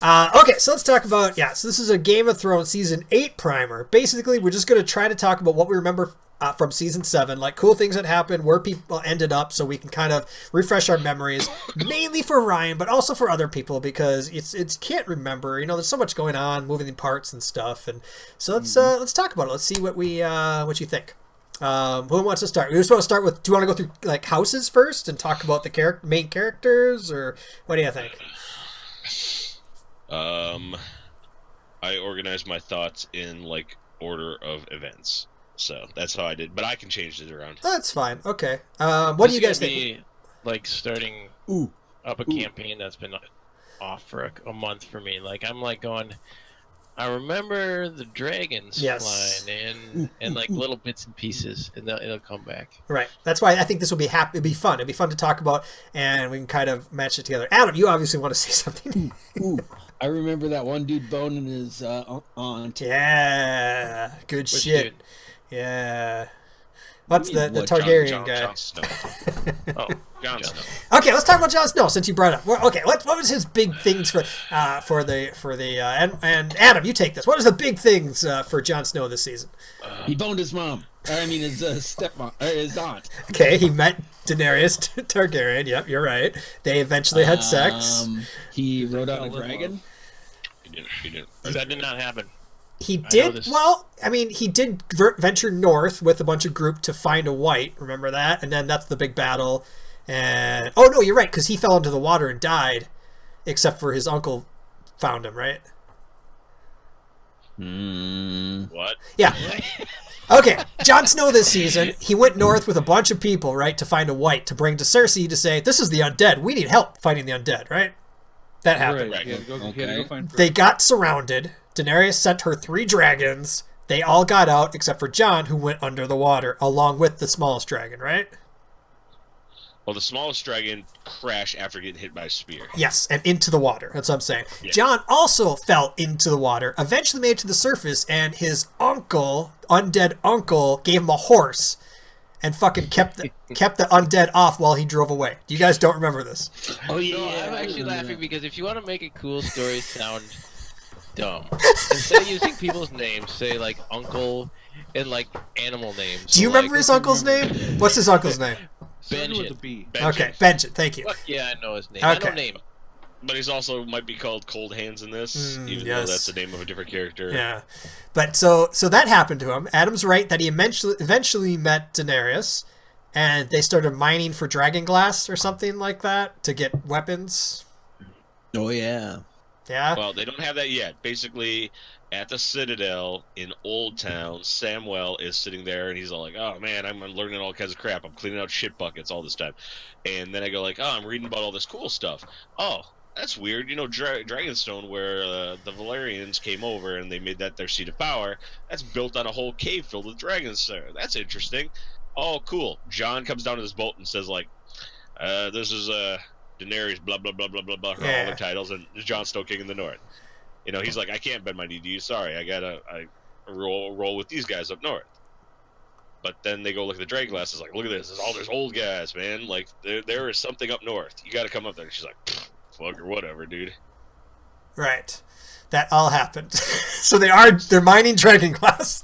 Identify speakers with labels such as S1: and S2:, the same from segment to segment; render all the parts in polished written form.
S1: Okay, so let's talk about, so this is a Game of Thrones Season 8 primer. Basically, we're just going to try to talk about what we remember from Season 7, like cool things that happened, where people ended up, so we can kind of refresh our memories, mainly for Ryan, but also for other people, because it's can't remember, there's so much going on, moving parts and stuff, and so let's talk about it. Let's see what you think. Who wants to start? We just want to start with, do you want to go through like houses first and talk about the main characters, or what do you think?
S2: I organized my thoughts in like order of events, so that's how I did. But I can change it around.
S1: Oh, that's fine. Okay. What do you guys think?
S3: Like starting up a campaign that's been off for a month for me. Like I'm like going. I remember the dragons flying and like little bits and pieces, and it'll come back.
S1: Right. That's why I think this will be happy. It'll be fun. It'll be fun to talk about, and we can kind of match it together. Adam, you obviously want to say something.
S4: I remember that one dude boning his aunt.
S1: Yeah. Good shit.
S3: Dude?
S1: Yeah. What's the Targaryen guy?
S2: Jon Snow. Jon Snow.
S1: Okay, let's talk about Jon Snow since you brought it up. Okay, what was his big things for the and Adam, you take this. What was the big things for Jon Snow this season?
S4: He boned his mom. His stepmom, his aunt.
S1: Okay, he met Daenerys Targaryen. Yep, you're right. They eventually had sex.
S4: He rode on a dragon.
S2: He didn't.
S3: That did not happen.
S1: He did. Well, he did venture north with a bunch of group to find a white. Remember that? And then that's the big battle. And oh no, you're right, because he fell into the water and died, except for his uncle found him. Right?
S2: What?
S1: Yeah. Okay, Jon Snow this season, he went north with a bunch of people, right, to find a white to bring to Cersei to say, this is the undead. We need help fighting the undead, right? That happened.
S5: Right. Yeah, go find
S1: they got surrounded. Daenerys sent her 3 dragons. They all got out except for Jon, who went under the water, along with the smallest dragon, right?
S2: Well, the smallest dragon crashed after getting hit by a spear.
S1: Yes, and into the water. That's what I'm saying.
S2: Yeah.
S1: Jon also fell into the water, eventually made it to the surface, and his uncle, undead uncle, gave him a horse and fucking kept the undead off while he drove away. You guys don't remember this?
S3: Oh, yeah. No, I'm actually laughing because if you want to make a cool story sound dumb, instead of using people's names, say like uncle and like animal names.
S1: Do you remember his uncle's name? What's his uncle's name?
S3: Benjen.
S1: Okay, Benjen, thank you.
S3: Fuck yeah, I know his name.
S1: Okay.
S3: I know name.
S2: But he's also might be called Cold Hands in this, even though that's the name of a different character.
S1: Yeah, but so that happened to him. Adam's right that he eventually met Daenerys, and they started mining for dragon glass or something like that to get weapons.
S4: Oh yeah.
S1: Yeah.
S2: Well, they don't have that yet. Basically, at the Citadel in Old Town, Samwell is sitting there, and he's all like, "Oh man, I'm learning all kinds of crap. I'm cleaning out shit buckets all this time." And then I go like, "Oh, I'm reading about all this cool stuff. Oh, that's weird. Dragonstone, where the Valyrians came over and they made that their seat of power. That's built on a whole cave filled with dragons. There. That's interesting. Oh, cool." Jon comes down to this boat and says like, "This is Daenerys, blah blah blah blah blah blah, her all their titles, and Jon Snow, King of the North." He's like, "I can't bend my knee to you. Sorry, I roll with these guys up north." But then they go look at the dragon glass. It's like, "Look at this. It's all there's old guys, man. Like there is something up north. You got to come up there." And she's like, "Fuck or whatever, dude."
S1: Right, that all happened. So they're mining dragon glass.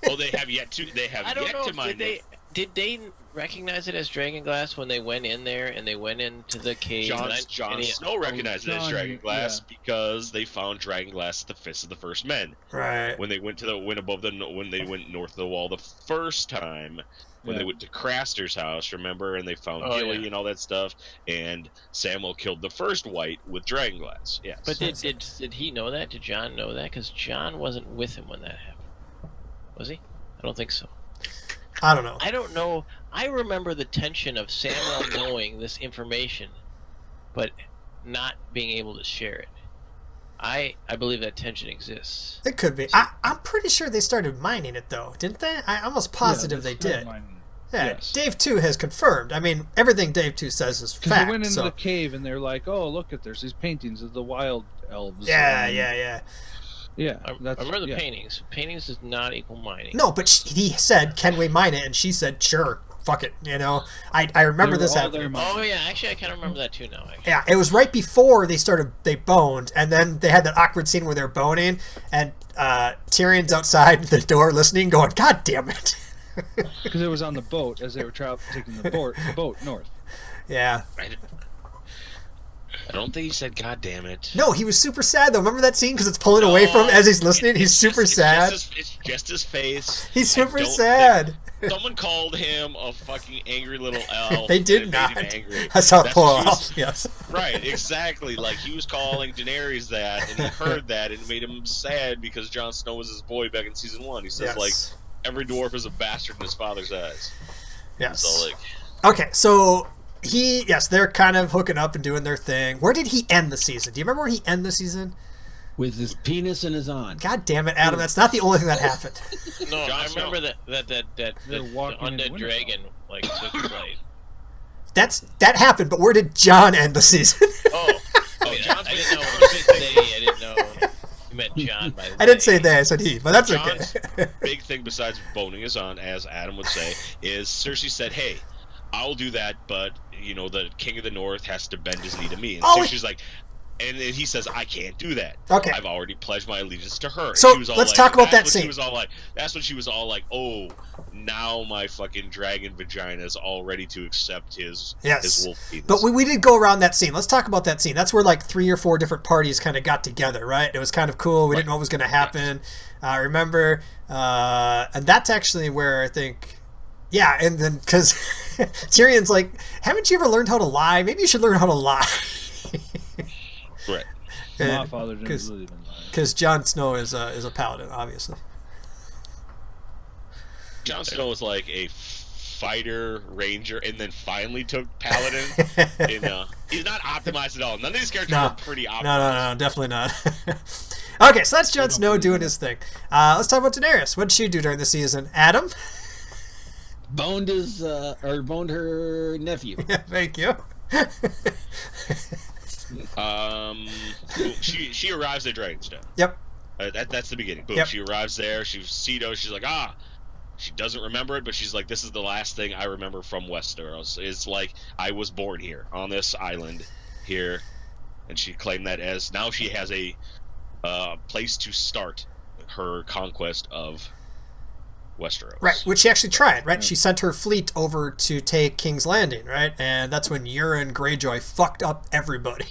S2: Well, they have yet to. They have yet to mine it.
S3: Did they recognize it as dragon glass when they went in there and they went into the cave?
S2: Jon Snow recognized it as dragon glass because they found dragon glass at the Fists of the First Men.
S1: Right.
S2: When they went when they went north of the wall the first time, when they went to Craster's house, remember, and they found Gilly and all that stuff, and Samwell killed the first white with dragon glass. Yes.
S3: But did he know that? Did Jon know that? Because Jon wasn't with him when that happened. Was he? I don't think so.
S1: I don't know.
S3: I don't know. I remember the tension of Samwell knowing this information, but not being able to share it. I believe that tension exists.
S1: It could be. I'm pretty sure they started mining it, though, didn't they? I'm almost positive they did. Yeah, yes. Dave 2 has confirmed. I mean, everything Dave 2 says is fact.
S5: They went into the cave and they're like, "Oh, look at there's these paintings of the wild elves."
S1: Yeah.
S5: Yeah,
S3: I remember the paintings. Paintings does not equal mining.
S1: No, but he said, "Can we mine it?" And she said, "Sure, fuck it, you know. I remember this happening.
S3: Oh yeah, actually I kind of remember that too now. Actually.
S1: Yeah, it was right before they boned, and then they had that awkward scene where they're boning, and Tyrion's outside the door listening, going, "God damn it!"
S5: Because it was on the boat as they were taking the boat north.
S1: Yeah.
S2: I don't think he said "God damn it."
S1: No, he was super sad though. Remember that scene because it's pulling away from him as he's listening. He's super sad.
S2: It's just his face.
S1: He's super sad.
S2: Someone called him a fucking angry little elf.
S1: They did not.
S2: Angry.
S1: I saw
S2: That's
S1: poor
S2: what he
S1: elf.
S2: was-
S1: Yes.
S2: Right, exactly. Like he was calling Daenerys that, and he heard that, and it made him sad because Jon Snow was his boy back in season 1. He says
S1: Yes.
S2: like every dwarf is a bastard in his father's eyes.
S1: Yes.
S2: So like,
S1: Okay, so they're kind of hooking up and doing their thing. Where did he end the season? Do you remember where he ended the season?
S4: With his penis in his on.
S1: God damn it, Adam! That's not the only thing that happened.
S3: No,
S2: Jon
S3: I
S2: Snow.
S3: remember that
S5: They're
S3: the
S5: walking into
S3: undead
S5: Winterfell.
S3: dragon like took flight.
S1: That happened, but where did John end the season?
S3: Oh,
S2: oh, Jon's
S3: I didn't know. It was they. I didn't know. You meant John by the
S1: I didn't say
S3: way.
S1: they, I said he, but that's
S2: John's
S1: okay.
S2: big thing besides boning his on, as Adam would say, is Cersei said, "Hey, I'll do that, but you know the King of the North has to bend his knee to me." And
S1: Oh,
S2: Cersei's like, and then he says, "I can't do that.
S1: Okay.
S2: I've already pledged my allegiance to her."
S1: So,
S2: She was all
S1: let's
S2: like-
S1: talk about
S2: that's
S1: that
S2: when
S1: scene.
S2: She was all like, that's when she was all like, "Oh, now my fucking dragon vagina is all ready to accept his wolf penis."
S1: But we did go around that scene. Let's talk about that scene. That's where like 3 or 4 different parties kind of got together, right? It was kind of cool. We didn't know what was going to happen. I remember, and that's actually where I think, yeah, and then because Tyrion's like, haven't you ever learned how to lie? Maybe you should learn how to lie.
S2: Right.
S5: My father didn't
S1: 'cause-
S5: believe in lying.
S1: Because Jon Snow is a paladin, obviously.
S2: Jon Snow was like a fighter ranger, and then finally took paladin. And he's not optimized at all. None of these characters are pretty optimized.
S1: No, definitely not. Okay, so that's Jon Snow doing his thing. Let's talk about Daenerys. What did she do during the season? Adam?
S4: Boned her nephew.
S1: Thank you.
S2: She arrives at Dragonstone.
S1: Yep.
S2: That's the beginning. Boom.
S1: Yep.
S2: She arrives there. She's Cedo. She's like, she doesn't remember it, but she's like, this is the last thing I remember from Westeros. It's like I was born here on this island here, and she claimed that as now she has a place to start her conquest of Westeros.
S1: Right, which she actually tried, right? She sent her fleet over to take King's Landing, right? And that's when Euron Greyjoy fucked up everybody.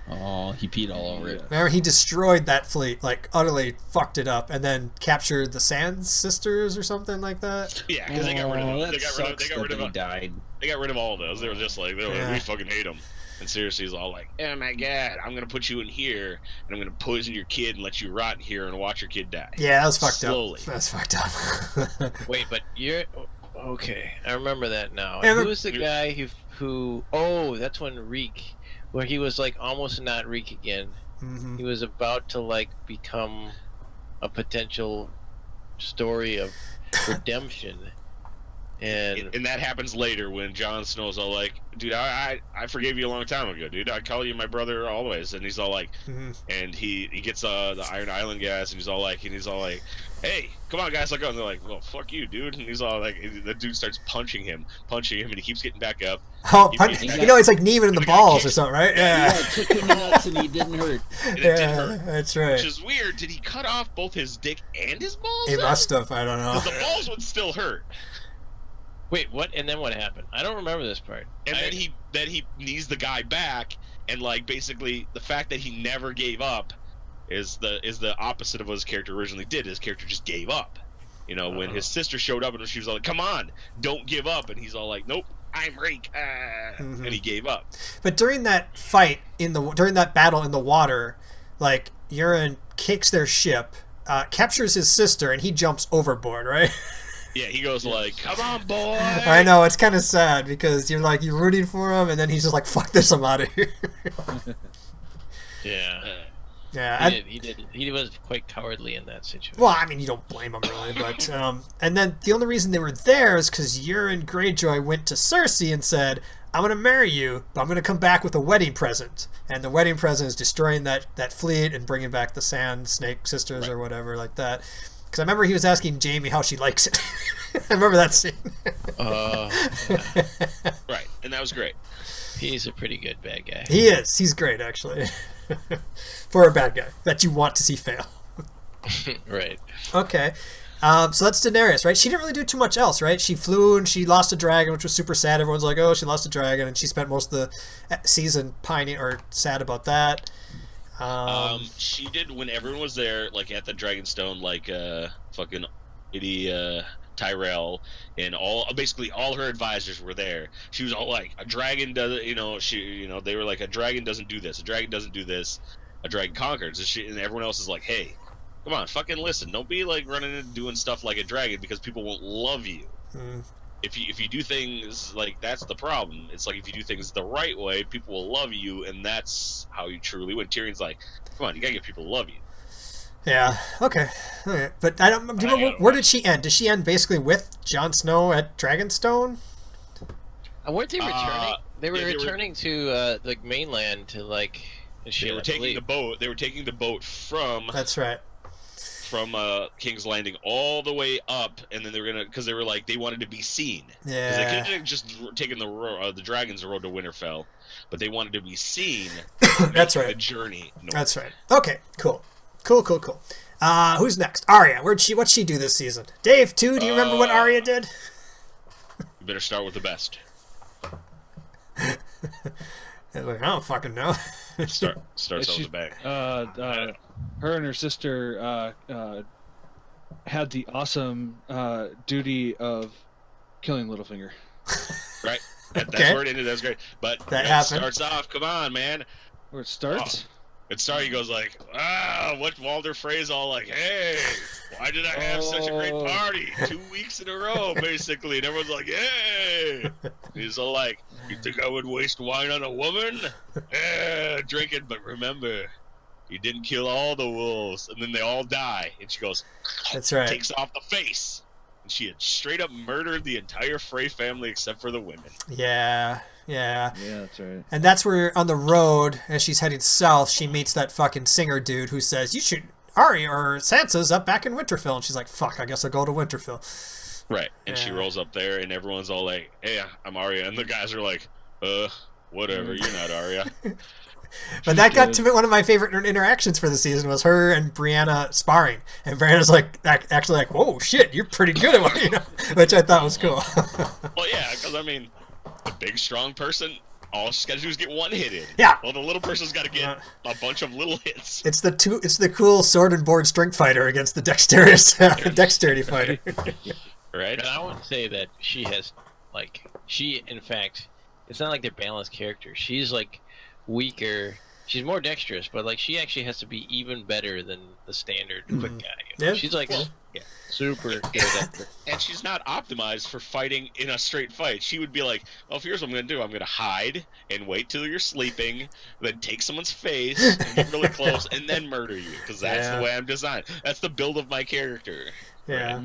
S4: Oh, he peed all over it.
S1: Remember, he destroyed that fleet, like utterly fucked it up, and then captured the Sand Sisters or something like that.
S2: Yeah, because they got rid of them.
S4: That
S2: They got rid of. They got rid of.
S4: he died.
S2: They got rid of all of those. They were just like,
S1: Yeah.
S2: we fucking hate them. And Cersei's all like, oh my god, I'm gonna put you in here, and I'm gonna poison your kid and let you rot in here and watch your kid die.
S1: Yeah, that was fucked
S2: Slowly.
S1: up. That's fucked up.
S3: Wait, but you're okay. I remember that now.
S1: Yeah,
S3: Who was the guy who? Oh, that's when Reek, where he was like almost not Reek again.
S1: Mhm.
S3: He was about to like become a potential story of redemption, and
S2: And that happens later when Jon Snow's all like, dude, I forgave you a long time ago, dude. I call you my brother always. And he's all like,
S1: Mhm.
S2: and he gets the Iron Island guys, and he's all like, hey, come on, guys, let go. And they're like, well, fuck you, dude. And he's all like, the dude starts punching him, and he keeps getting back up.
S1: Oh,
S2: He-
S1: punch,
S2: he-
S1: you know, it's like Neiman in the balls or something, right?
S4: Yeah,
S1: Yeah.
S4: kicked him in the nuts and he didn't hurt.
S2: And it did
S1: Yeah,
S2: hurt.
S1: that's right.
S2: Which is weird. Did he cut off both his dick and his balls?
S1: He
S2: then?
S1: must have. I don't know.
S2: 'Cause the balls would still hurt.
S3: wait, what? And then what happened? I don't remember this part.
S2: And then he knees the guy back, and like basically the fact that he never gave up is the opposite of what his character originally did. His character just gave up. You know, when his sister showed up and she was all like, "Come on, don't give up," and he's all like, "Nope, I'm Reek," and he gave up.
S1: But during that fight during that battle in the water, like Euron kicks their ship, captures his sister, and he jumps overboard, right?
S2: Yeah, he goes like, "Come on, boy."
S1: I know, it's kind of sad because you're rooting for him, and then he's just like, "Fuck this, I'm out of here."
S3: Yeah,
S1: Yeah.
S3: he was quite cowardly in that situation.
S1: Well, I mean, you don't blame him really, but and then the only reason they were there is because Euron Greyjoy went to Cersei and said, "I'm gonna marry you, but I'm gonna come back with a wedding present." And the wedding present is destroying that fleet and bringing back the Sand Snake Sisters or whatever like that. Because I remember he was asking Jamie how she likes it. I remember that scene.
S3: Yeah.
S2: Right, and that was great.
S3: He's a pretty good bad guy.
S1: He is. He's great, actually. For a bad guy that you want to see fail.
S3: Right.
S1: Okay. So that's Daenerys, right? She didn't really do too much else, right? She flew and she lost a dragon, which was super sad. Everyone's like, oh, she lost a dragon. And she spent most of the season pining or sad about that.
S2: She did when everyone was there, like at the Dragonstone, like fucking Itty Tyrell and basically all her advisors were there. She was all like, a dragon doesn't, they were like, a dragon doesn't do this, a dragon doesn't do this, a dragon conquers. And everyone else is like, hey, come on, fucking listen. Don't be like running and doing stuff like a dragon because people won't love you. If you do things like, that's the problem. It's like if you do things the right way, people will love you, and that's how you truly win. Tyrion's like, come on, you gotta get people to love you.
S1: Yeah. Okay. But I don't. Where did she end? Did she end basically with Jon Snow at Dragonstone?
S3: Weren't they returning? They were returning to the mainland to like.
S2: They were taking the boat. They were taking the boat from.
S1: That's right.
S2: From King's Landing all the way up, and then they were gonna, because they were like, they wanted to be seen.
S1: Yeah.
S2: They could have just taken the dragon's road to Winterfell, but they wanted to be seen.
S1: That's right.
S2: The journey. North.
S1: That's right. Okay. Cool. Who's next? Arya. What'd she do this season? Dave, too. Do you remember what Arya did?
S2: You better start with the best.
S1: I don't fucking know.
S2: Starts out the back.
S5: Her and her sister had the awesome duty of killing Littlefinger.
S2: Right. That's
S1: Okay.
S2: where it ended. That's great. But
S1: That
S2: it
S1: happened.
S2: starts off. Come on, man.
S5: Where it starts?
S2: It starts. He goes like, what Walter Frey's all like, hey, why did I have such a great party 2 weeks in a row, basically? And everyone's like, yay. He's all like, you think I would waste wine on a woman? Yeah, drink it, but remember, you didn't kill all the wolves. And then they all die. And she goes,
S1: That's right.
S2: takes off the face. And she had straight up murdered the entire Frey family except for the women.
S1: Yeah.
S5: Yeah, that's right.
S1: And that's where, on the road, as she's heading south, she meets that fucking singer dude who says, you should, Arya or Sansa's up back in Winterfell. And she's like, fuck, I guess I'll go to Winterfell.
S2: Right. And she rolls up there, and everyone's all like, hey, I'm Arya. And the guys are like, whatever, you're not Arya.
S1: But that got to be one of my favorite interactions for the season was her and Brianna sparring. And Brianna's like, actually like, whoa, shit, you're pretty good at what, which I thought was cool.
S2: Well, yeah, because, I mean, the big, strong person, all she's got to do is get one hit in.
S1: Yeah.
S2: Well, the little person's got to get a bunch of little hits.
S1: It's the cool sword and board strength fighter against the dexterity fighter.
S2: Right?
S3: And I would say that she has, in fact, it's not like they're balanced characters. She's, weaker. She's more dexterous, but, she actually has to be even better than the standard quick guy.
S1: Yeah.
S3: She's, super good at it.
S2: And she's not optimized for fighting in a straight fight. She would be like, well, here's what I'm going to do. I'm going to hide and wait till you're sleeping, then take someone's face and get really close, and then murder you, because that's the way I'm designed. That's the build of my character.
S1: Yeah.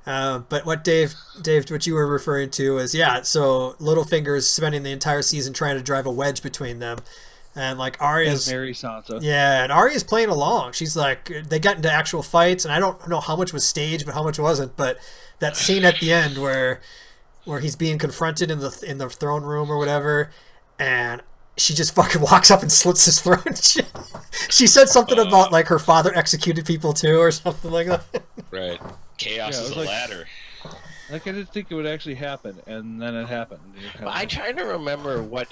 S1: But what Dave, what you were referring to is, so Littlefinger's spending the entire season trying to drive a wedge between them. And Arya's
S5: Mary Sansa.
S1: Yeah, and Arya's playing along. She's like, they got into actual fights, and I don't know how much was staged, but how much wasn't. But that scene at the end where he's being confronted in the throne room or whatever, and she just fucking walks up and slits his throat. She said something about her father executed people too, or something like that.
S2: Right. Chaos is a ladder.
S5: I didn't think it would actually happen, and then it happened.
S3: I try to remember what.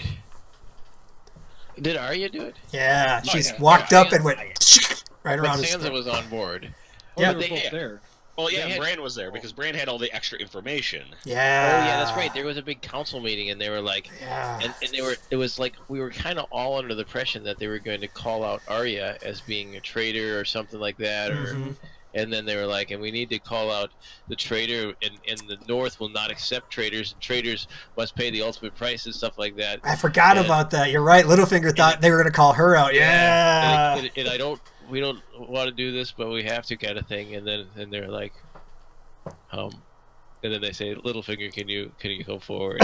S3: Did Arya do it?
S1: Yeah, she's walked up and went right around his
S3: Sansa
S1: throat.
S3: was on board.
S1: Yeah,
S5: they were both there.
S2: Well, yeah, Bran was there because Bran had all the extra information.
S1: Yeah.
S3: Oh yeah, that's right. There was a big council meeting, and they were like,
S1: yeah.
S3: and they were. It was like we were kind of all under the impression that they were going to call out Arya as being a traitor or something like that, or. And then they were like, and we need to call out the traitor, and the North will not accept traitors, and traitors must pay the ultimate price and stuff like that.
S1: I forgot about that. You're right. Littlefinger thought they were going to call her out. Yeah.
S3: And we don't want to do this, but we have to, kind of thing. And then they're like, And then they say, "Littlefinger, can you go forward?"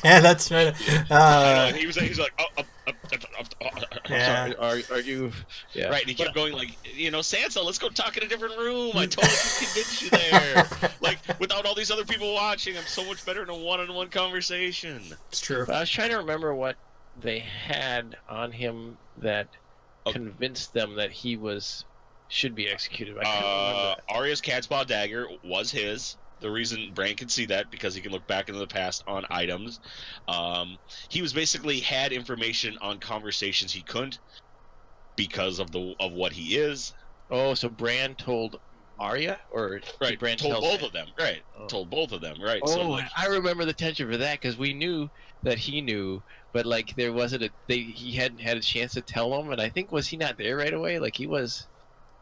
S1: Yeah, that's right.
S2: He's like,
S1: Yeah.
S3: Sorry, are you? Yeah.
S2: Right, and he kept going like, Sansa, let's go talk in a different room. I totally can convince you there. Like, without all these other people watching, I'm so much better in a one-on-one conversation.
S1: It's true.
S3: I was trying to remember what they had on him that convinced them that he should be executed. I can't remember that.
S2: Arya's cat's paw dagger was his. The reason Bran can see that because he can look back into the past on items. He was basically had information on conversations he couldn't because of what he is.
S3: Oh, so Bran told Arya, or
S2: right?
S3: Bran
S2: told both of them, right?
S3: Oh.
S2: Told both of them, right?
S3: Oh,
S2: so, like,
S3: I remember the tension for that because we knew that he knew, but like there wasn't he hadn't had a chance to tell him, and I think was he not there right away? Like he was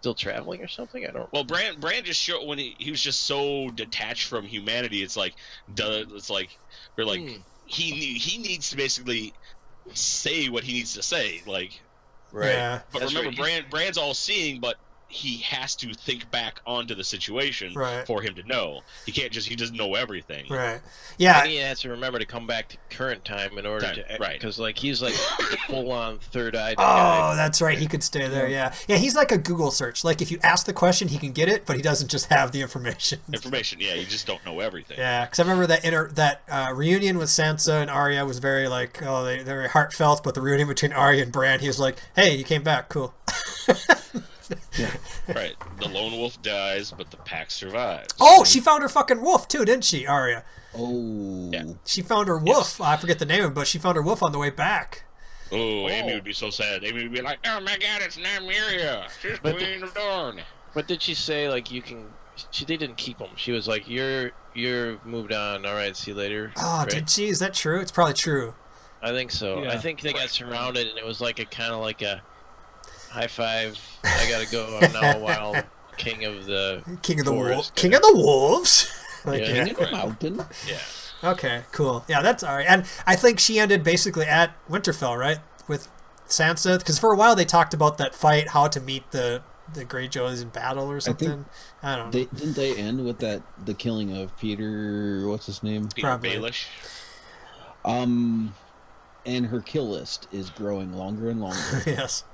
S3: still traveling or something. I don't.
S2: Well, Bran just showed when he was just so detached from humanity. It's like, we're like he needs to basically say what he needs to say, like.
S3: Right.
S1: Yeah.
S2: But
S3: That's
S2: remember,
S3: right.
S2: Bran's all seeing, but he has to think back onto the situation for him to know. He can't he doesn't know everything.
S1: Right. Yeah.
S3: And he has to remember to come back to current time in order to,
S2: right?
S3: Because like he's like full on third-eyed.
S1: Oh,
S3: guy.
S1: that's right. He could stay there. Yeah. Yeah. He's like a Google search. Like if you ask the question, he can get it, but he doesn't just have the information.
S2: Yeah. You just don't know everything.
S1: Yeah, because I remember that reunion with Sansa and Arya was very like, they're very heartfelt. But the reunion between Arya and Bran, he was like, "Hey, you came back, cool."
S2: Right. The lone wolf dies, but the pack survives.
S1: Oh, she found her fucking wolf too, didn't she, Arya?
S4: Oh.
S2: Yeah.
S1: She found her wolf. I forget the name of it, but she found her wolf on the way back.
S2: Oh, Amy would be so sad. Amy would be like, "Oh my God, it's Nymeria. She's Queen of Dorne."
S3: But did she say like you can? They didn't keep him. She was like, "You're moved on. All right, see you later."
S1: Oh,
S3: right?
S1: did she? Is that true? It's probably true.
S3: I think so.
S5: Yeah.
S3: I think they got surrounded, and it was like a kind of like a high five. I gotta go. I'm now a wild king of the
S1: wolves. King of the wolves. Like,
S3: Yeah.
S4: King of the mountain.
S2: Yeah.
S1: Okay, cool. Yeah, that's all right. And I think she ended basically at Winterfell, right, with Sansa, because for a while they talked about that fight, how to meet the Greyjoys in battle or something. I don't know.
S4: Didn't they end with the killing of Peter? What's his name?
S2: Peter
S1: Probably.
S2: Baelish.
S4: And her kill list is growing longer and longer.
S1: Yes.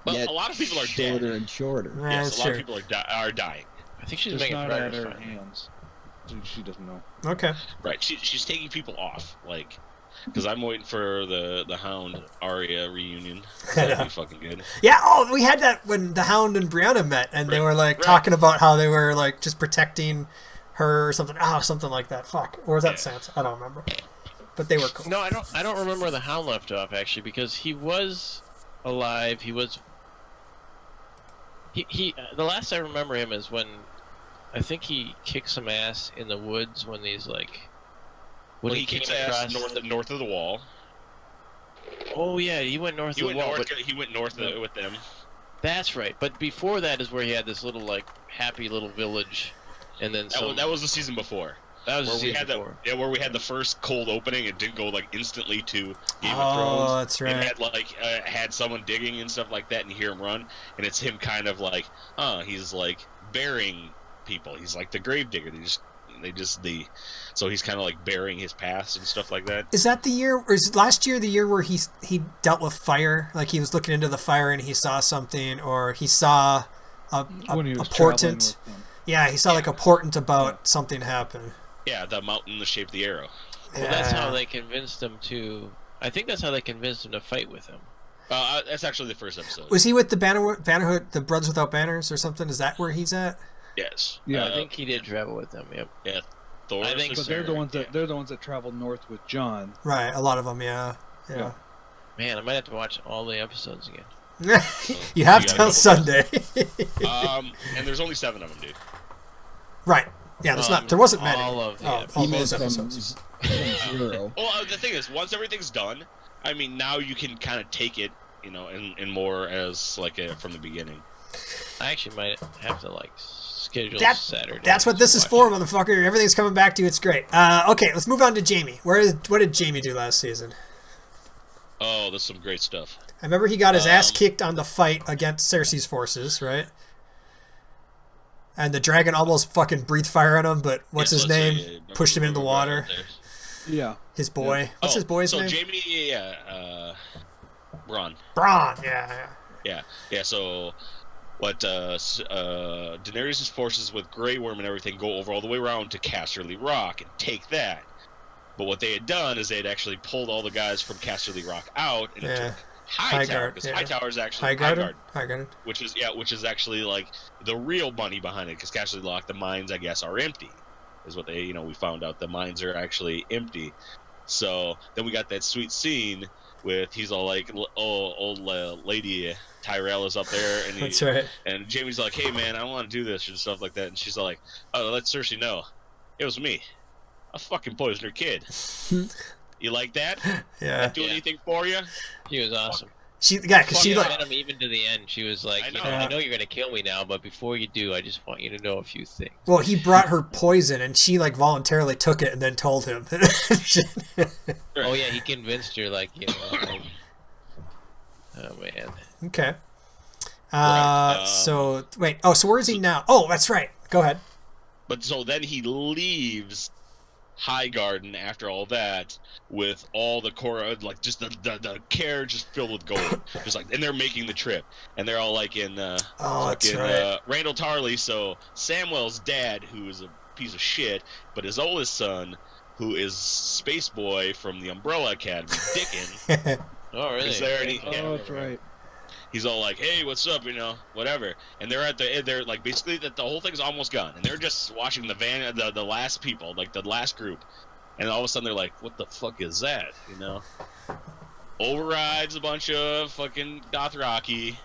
S2: But
S4: Yet
S2: a lot of people are
S4: shorter
S2: dead.
S4: and shorter.
S1: Yeah,
S2: Yes,
S1: that's
S2: a lot of
S1: true.
S2: people are dying.
S3: I think she's
S5: Just
S3: making
S5: not at
S3: progress.
S5: her
S3: on it.
S5: hands. She doesn't know.
S1: Okay.
S2: Right. She's taking people off, like, because I'm waiting for the Hound Arya reunion. That'd be fucking good.
S1: Yeah. Oh, we had that when the Hound and Brianna met, and they were like talking about how they were like just protecting her or something. Oh, something like that. Fuck. Or was that Sansa? I don't remember. But they were cool.
S3: No, I don't remember where the Hound left off actually, because he was alive. He was. He the last I remember him is when I think he kicked some ass in the woods when these like. When
S2: Well, he kicks ass north of the wall.
S3: Oh yeah, he went north of the wall.
S2: He went north with them.
S3: That's right. But before that is where he had this little like happy little village, and then
S2: That was the season before.
S3: That was
S2: Where
S3: the
S2: we
S3: season
S2: had
S3: before.
S2: where we had the first cold opening. It didn't go like instantly to Game of
S1: Oh,
S2: Thrones.
S1: that's right.
S2: It had like had someone digging and stuff like that, and you hear him run, and it's him kind of like, he's like burying people. He's like the grave digger. So he's kind of like burying his past and stuff like that.
S1: Is that the year, or is last year the year where he dealt with fire? Like he was looking into the fire and he saw something, or he saw a
S5: When he was
S1: portent.
S5: traveling with them.
S1: Yeah, he saw like a portent about something happen.
S2: Yeah, the mountain, the shape of the arrow.
S3: Well, that's how they convinced him to. I think that's how they convinced him to fight with him.
S2: That's actually the first episode.
S1: Was he with the Bannerhood, the Brothers Without Banners, or something? Is that where he's at?
S2: Yes.
S5: Yeah.
S3: I think he did travel with them. Yep.
S2: Yeah. Thor.
S3: I think
S5: But they're the ones that traveled north with John.
S1: Right, a lot of them. Yeah.
S5: Yeah.
S3: Man, I might have to watch all the episodes again.
S1: You have
S2: You
S1: till
S2: gotta
S1: Sunday.
S2: And there's only 7 of them, dude.
S1: Right. Yeah, there wasn't many.
S3: All of the
S1: Oh,
S3: episodes.
S1: all
S4: He meant
S1: those
S4: from
S1: episodes.
S4: zero.
S2: Well, the thing is, once everything's done, I mean, now you can kind of take it, and more as like from the beginning.
S3: I actually might have to like schedule Saturday.
S1: That's what this is
S3: to
S1: for,
S3: watch
S1: motherfucker. Everything's coming back to you. It's great. Okay, let's move on to Jamie. What did Jamie do last season?
S2: Oh, there's some great stuff.
S1: I remember he got his ass kicked on the fight against Cersei's forces, right? And the dragon almost fucking breathed fire on him, but what's his name? Pushed him into the water.
S5: Yeah.
S1: His boy.
S5: Yeah.
S1: What's his boy's name?
S2: So Jamie, Bronn.
S1: Bronn, yeah.
S2: Yeah, so what Daenerys' forces with Grey Worm and everything go over all the way around to Casterly Rock and take that. But what they had done is they had actually pulled all the guys from Casterly Rock out and it took Hightower, because Hightower is actually Highgarden, which is actually like the real money behind it, because Casterly Rock, the mines, I guess, are empty, is what they, we found out the mines are actually empty. So then we got that sweet scene with he's all like, old lady Tyrell is up there, and
S1: that's right.
S2: And Jamie's like, hey man, I don't want to do this and stuff like that, and she's like, oh, let Cersei know it was me. I fucking poisoned her kid. You like that?
S1: Yeah.
S2: Not do anything for you?
S3: He was awesome.
S1: She like
S3: him even to the end. She was like, I know you're gonna kill me now, but before you do, I just want you to know a few things.
S1: Well, he brought her poison, and she like voluntarily took it and then told him.
S3: Oh yeah, he convinced her, like, oh man.
S1: Okay.
S2: Right.
S1: So wait. Oh, so where is he now? Oh, that's right. Go ahead.
S2: But so then he leaves Highgarden after all that with all the core, like just the carriage just filled with gold, just like, and they're making the trip, and they're all like in
S1: that's right.
S2: Randall Tarley. So Samwell's dad, who is a piece of shit, but his oldest son, who is Space Boy from the Umbrella Academy, Dickon.
S3: Oh really?
S2: Is there
S5: that's right.
S2: He's all like, "Hey, what's up?" Whatever. And they're like, basically that the whole thing's almost gone, and they're just watching the last people, like the last group, and all of a sudden they're like, "What the fuck is that?" Overrides a bunch of fucking Dothraki,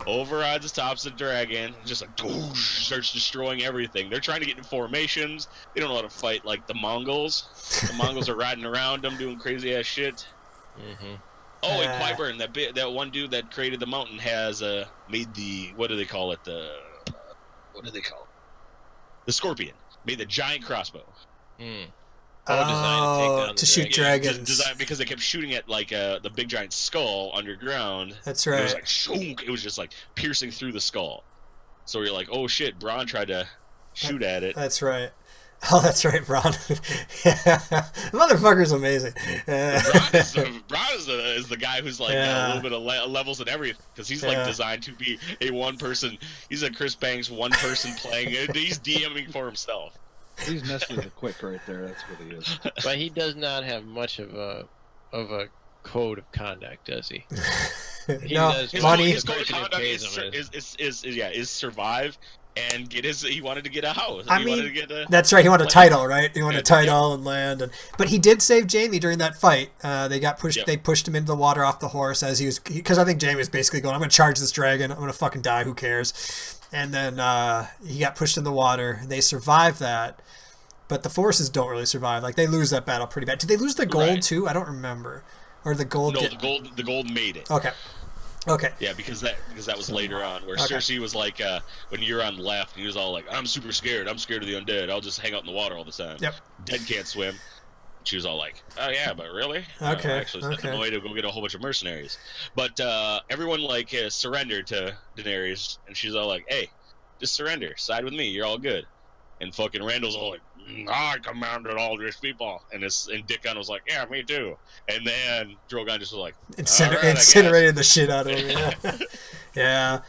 S2: overrides the tops of the dragon, just like doosh, starts destroying everything. They're trying to get in formations. They don't know how to fight like the Mongols. The Mongols are riding around them, doing crazy ass shit.
S3: Mm-hmm.
S2: Oh, and Qyburn, that one dude that created the mountain has made the, what do they call it? The Scorpion. Made the giant crossbow.
S3: Mm.
S1: Oh, to shoot dragons.
S2: Designed because they kept shooting at like the big giant skull underground.
S1: That's right.
S2: It was like shook. It was just like piercing through the skull. So you're like, oh shit, Bronn tried to shoot at it.
S1: That's right. Oh, that's right, Bronn. Yeah. The motherfucker's amazing.
S2: Bronn is the guy who's like got a little bit of levels and everything, because he's like designed to be a one person. He's a Chris Banks one person playing. He's DMing for himself.
S5: He's Nestle the Quick right there. That's what he is.
S3: But he does not have much of a code of conduct, does he?
S1: His
S2: code of conduct is survive and get his. He wanted to get a house.
S1: That's right. He wanted a title, right? He wanted a title and land, but he did save Jaime during that fight. They got pushed. Yep. They pushed him into the water off the horse as he was, because I think Jaime was basically going, "I'm going to charge this dragon. I'm going to fucking die. Who cares?" And then he got pushed in the water. They survived that, but the forces don't really survive. Like, they lose that battle pretty bad. Did they lose the gold too? I don't remember. Or the gold?
S2: No, the gold made it.
S1: Okay.
S2: Yeah, because that was later on, where Cersei was like, when Euron left, he was all like, "I'm super scared. I'm scared of the undead. I'll just hang out in the water all the time.
S1: Yep.
S2: Dead can't swim." She was all like, "Oh yeah, but really?"
S1: Okay.
S2: Actually, sent them away to go get a whole bunch of mercenaries. But everyone like surrendered to Daenerys, and she's all like, "Hey, just surrender. Side with me. You're all good." And fucking Randall's all like, "I commanded all these people," and Dickon was like, "Yeah, me too." And then Drogon just was like,
S1: incinerated the shit out of him. Yeah.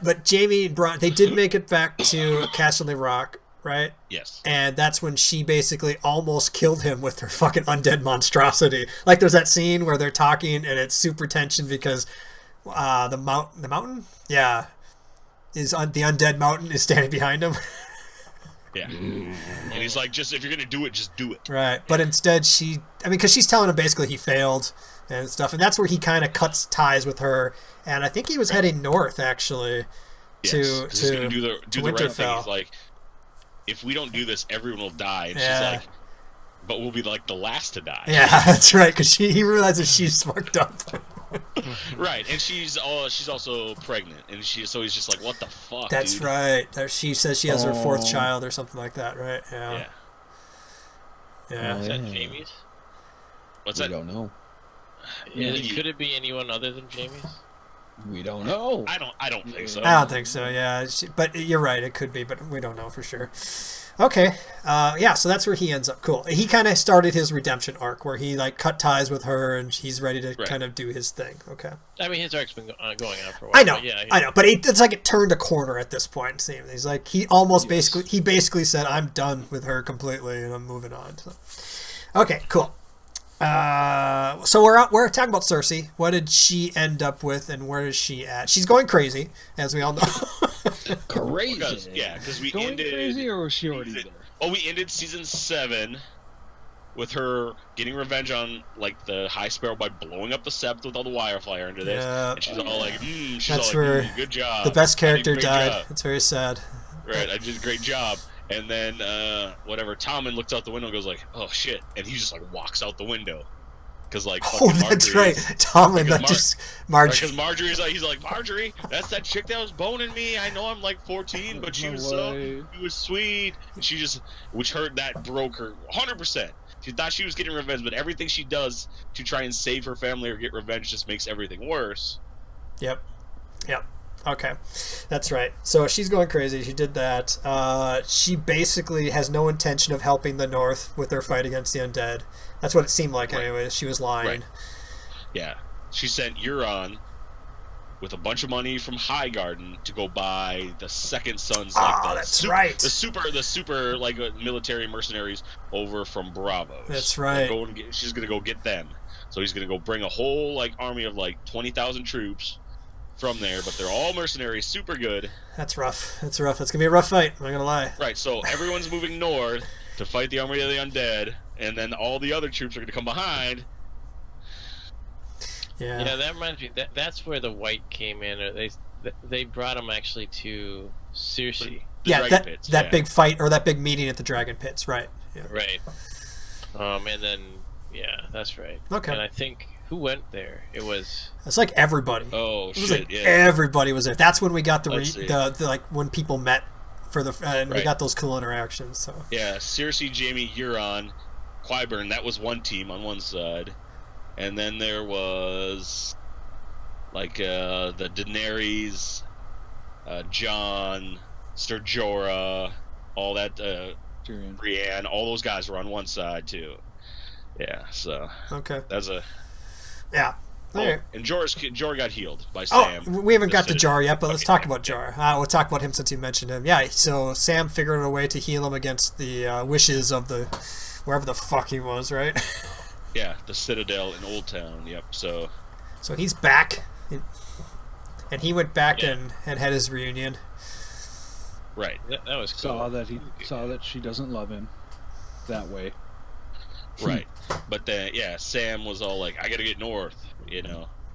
S1: But Jaime and Bronn, they did make it back to Castle Rock, right?
S2: Yes.
S1: And that's when she basically almost killed him with her fucking undead monstrosity. Like, there's that scene where they're talking and it's super tension because the mountain, is the undead mountain is standing behind him.
S2: Yeah. And he's like, just, if you're going to do it, just do it.
S1: Right. But instead because she's telling him basically he failed and stuff. And that's where he kind of cuts ties with her. And I think he was heading north, actually, to
S2: do the
S1: Winterfell.
S2: right thing. He's like, if we don't do this, everyone will die. And she's like, but we'll be like the last to die.
S1: Yeah, that's right. Because he realizes she's fucked up.
S2: Right, and she's also pregnant, and so he's just like, what the fuck?
S1: That's
S2: dude?
S1: right. She says she has her fourth child or something like that, right? Yeah.
S3: Is that Jaime's?
S2: What's that?
S4: I don't know.
S3: Could it be anyone other than Jaime's?
S4: We don't know.
S2: I don't think so.
S1: I don't think so. Yeah, but you're right. It could be, but we don't know for sure. Okay. Yeah. So that's where he ends up. Cool. He kind of started his redemption arc where he like cut ties with her and he's ready to kind of do his thing. Okay.
S3: I mean, his arc's been going on for a while.
S1: I know.
S3: But yeah,
S1: I know. But it's like it turned a corner at this point. See, he's like he almost basically said, "I'm done with her completely and I'm moving on." So. Okay. Cool. So we're talking about Cersei. What did she end up with, and where is she at? She's going crazy, as we all know.
S4: Crazy.
S2: Because we
S5: Going
S2: ended.
S5: crazy, or was she already there?
S2: Well, we ended season 7 with her getting revenge on like the High Sparrow by blowing up the Sept with all the wildfire into this.
S1: Yeah.
S2: And she's all like, she's
S1: That's
S2: all like,
S1: where
S2: good job.
S1: the best character
S2: I did a great
S1: died.
S2: job."
S1: It's very sad.
S2: Right, I did a great job. And then, Tommen looks out the window and goes like, oh shit. And he just like walks out the window. Because like,
S1: Oh, that's right. Tommen, that just Marjorie.
S2: Because Marjorie's like, he's like, Marjorie, that's that chick that was boning me. I know I'm like 14, but she was she was sweet. And she just, that broke her 100%. She thought she was getting revenge, but everything she does to try and save her family or get revenge just makes everything worse.
S1: Yep. Okay, that's right. So she's going crazy. She did that. She basically has no intention of helping the North with their fight against the undead. That's what it seemed like, anyways. She was lying.
S2: Right. Yeah. She sent Euron with a bunch of money from Highgarden to go buy the Second Sons, like the super like military mercenaries over from Bravos.
S1: That's right.
S2: She's gonna go get them. So he's gonna go bring a whole like army of like 20,000 troops from there, but they're all mercenaries, super good.
S1: That's rough. That's gonna be a rough fight. I'm not gonna lie.
S2: Right. So everyone's moving north to fight the army of the undead, and then all the other troops are gonna come behind.
S1: Yeah,
S3: that reminds me. That's where the White came in. Or they brought him actually to Cersei.
S1: That big fight or that big meeting at the Dragon Pits, right? Yeah.
S3: Right. And then that's right.
S1: Okay.
S3: And I think who went there?
S1: It's like everybody.
S2: Oh
S1: it was
S2: shit!
S1: like
S2: Yeah.
S1: Everybody was there. That's when we got the
S2: see.
S1: like when people met for and we
S2: Right.
S1: got those cool interactions. So
S2: Yeah, Cersei, Jaime, Euron, Qyburn. That was one team on one side, and then there was like the Daenerys, Jon, Ser Jorah, all that. Brienne, all those guys were on one side too. Yeah, so
S1: okay,
S2: that's
S1: yeah.
S2: Oh, and Jorah got healed by Sam.
S1: Oh, we haven't got to Jar yet, but let's talk about Jar. We'll talk about him since you mentioned him. Yeah, so Sam figured out a way to heal him against the wishes of the wherever the fuck he was, right?
S2: Yeah, the Citadel in Old Town. Yep. So
S1: he's back, and he went back and had his reunion.
S2: Right.
S3: That was cool.
S5: Saw that she doesn't love him that way.
S2: Right. But then, Sam was all like, I gotta get north,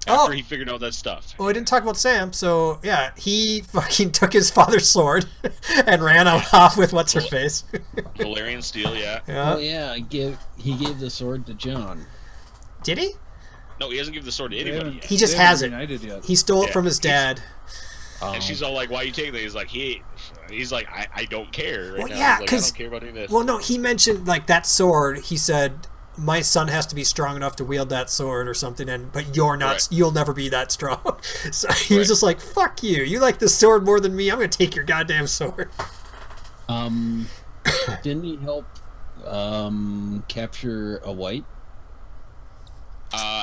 S2: after he figured out that stuff.
S1: Well, we didn't talk about Sam, so, he fucking took his father's sword and ran off with what's-her-face.
S2: Valyrian steel, yeah.
S4: Oh, yeah, he gave the sword to Jon.
S1: Did he?
S2: No, he hasn't given the sword to anybody yet.
S1: He just has it.
S5: Yet.
S1: He stole it from his dad.
S2: And she's all like, why are you taking it? He's like, I don't care right
S1: well,
S2: now.
S1: Yeah,
S2: I don't care about any of this.
S1: Well, no, he mentioned, like, that sword. He said, my son has to be strong enough to wield that sword or something, but you're not. Right. You'll never be that strong. So he was just like, fuck you. You like the sword more than me. I'm going to take your goddamn sword.
S4: Didn't he help capture a White?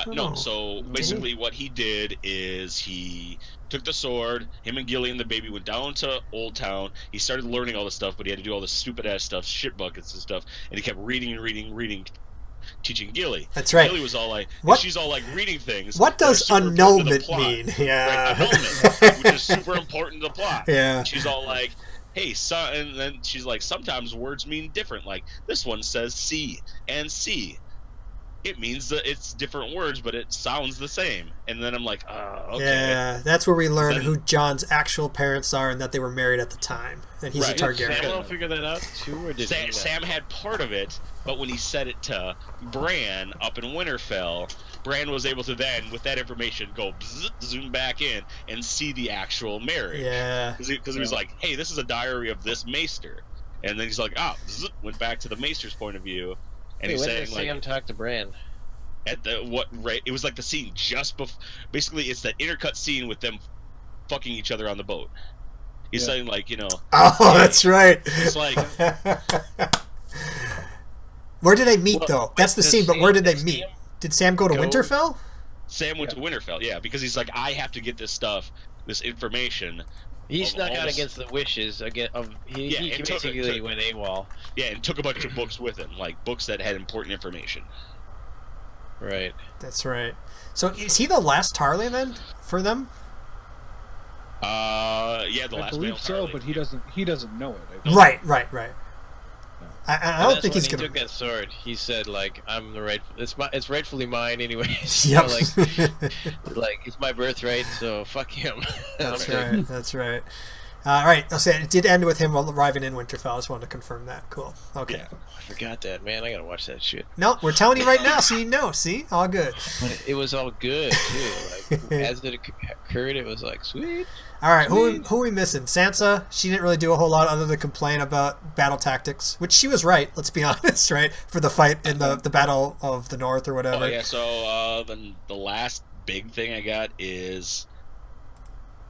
S2: No, so basically what he did is he took the sword, him and Gilly and the baby went down to Old Town. He started learning all this stuff, but he had to do all this stupid-ass stuff, shit buckets and stuff, and he kept reading, teaching Gilly.
S1: That's right.
S2: Gilly was all like, she's all like reading things.
S1: What does annulment mean? Yeah.
S2: Right, annulment, which is super important to the plot.
S1: Yeah.
S2: And she's all like, hey, and then she's like, sometimes words mean different. Like, this one says see and see. It means that it's different words, but it sounds the same. And then I'm like, okay.
S1: Yeah, that's where we learn who John's actual parents are and that they were married at the time. And he's a Targaryen.
S3: Did Sam figure that out too, or did
S2: Sam had part of it, but when he said it to Bran up in Winterfell, Bran was able to then, with that information, go zoom back in and see the actual marriage.
S1: Yeah.
S2: Because he was like, hey, this is a diary of this maester. And then he's like, went back to the maester's point of view. And he's saying,
S3: Sam talk to Bran?
S2: at the what right. It was like the scene just before. Basically, it's that intercut scene with them fucking each other on the boat. He's saying like, you know.
S1: Oh, that's right.
S2: It's like.
S1: Where did they meet though? That's the scene. But where did they meet?
S3: Sam
S1: Did Sam go to Winterfell?
S2: Sam went to Winterfell, yeah, because he's like, I have to get this stuff, this information.
S3: He snuck out against the wishes of he basically went AWOL.
S2: Yeah, and took a bunch of books with him, like books that had important information.
S3: Right.
S1: That's right. So is he the last Tarly then for them?
S2: Yeah, the
S5: I
S2: last
S5: believe
S2: male
S5: so,
S2: Tarly.
S5: but he doesn't know it. I think.
S1: Right. I don't think he's
S3: when
S1: gonna.
S3: he took that sword. He said, like, I'm the right. It's rightfully mine, anyways.
S1: Yep.
S3: like it's my birthright. So fuck him.
S1: That's right. That's right. Right. I'll say it did end with him arriving in Winterfell. I just wanted to confirm that. Cool. Okay.
S2: Yeah.
S3: I forgot that, man. I gotta watch that shit.
S1: No, we're telling you right now, so you know. See, all good.
S3: But it was all good too. Like as it occurred, it was like sweet.
S1: All right, who are we missing? Sansa. She didn't really do a whole lot other than complain about battle tactics, which she was right. Let's be honest, right? For the fight in the Battle of the North or whatever.
S2: Oh yeah. So the last big thing I got is